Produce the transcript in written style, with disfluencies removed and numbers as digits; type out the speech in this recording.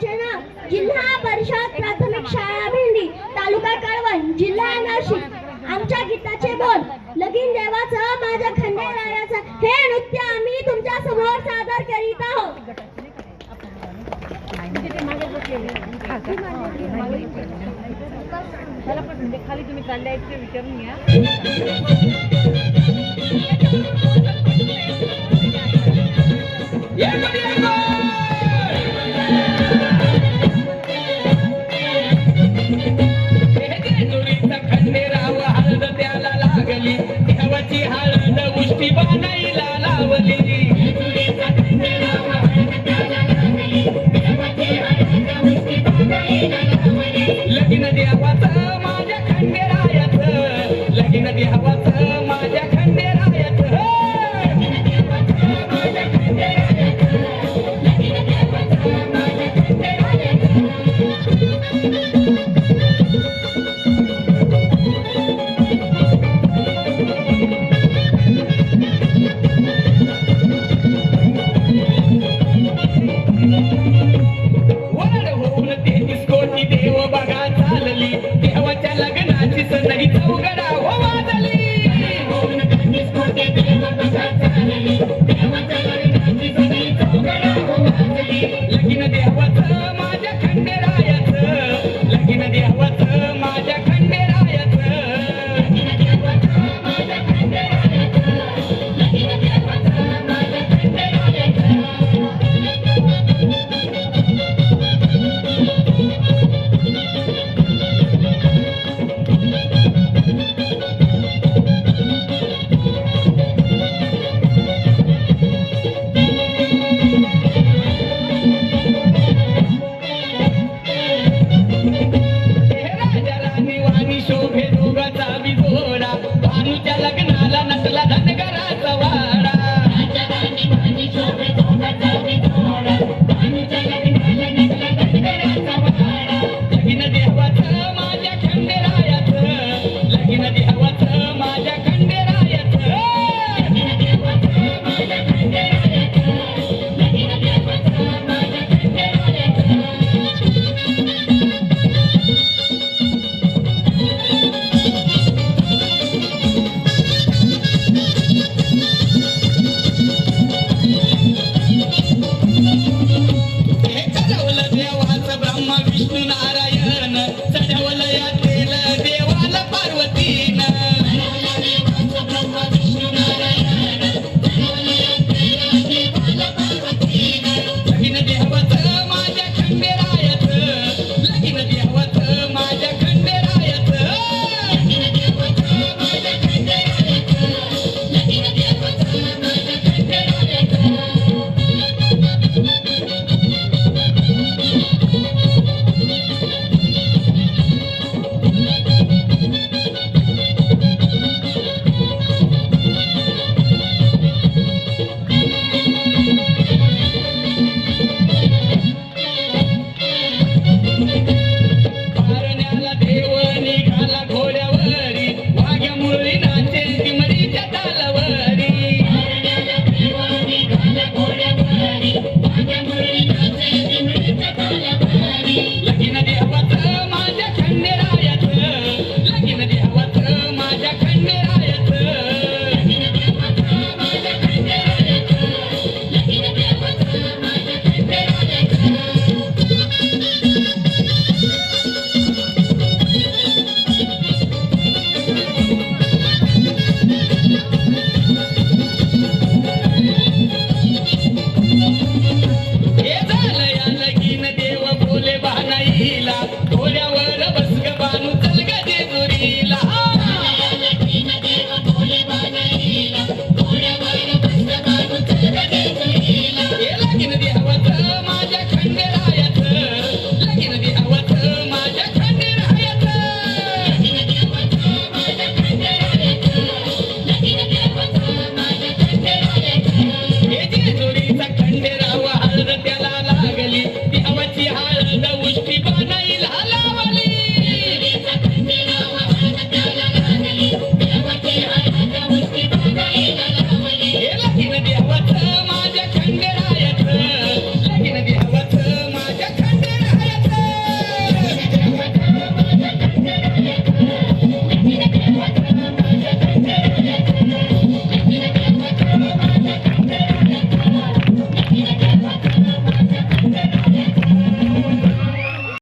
शाळेचे नाव जिल्हा परिषद प्राथमिक शाळा भेंडी, तालुका कळवण, जिल्हा नाशिक. आमच्या गीताचे बोल लगीन देवाचं माझ्या खंडेरायाचं हे नृत्य आम्ही तुमच्या समोर सादर करीत आहोत. खाली तुम्ही चालल्या विचारून घ्या. खंडेराव हळद त्याला लागली, देवाची हळद उष्टी बाणाईला लावली. लगीन देवाचं माझ्या खंडेरायाचं, लगीन देवाचं माझ्या खंडेरायाचं. देव बघा चालली, देवाच्या लग्नाची सनई चौघडा हो वाजली. लगीन देवाचं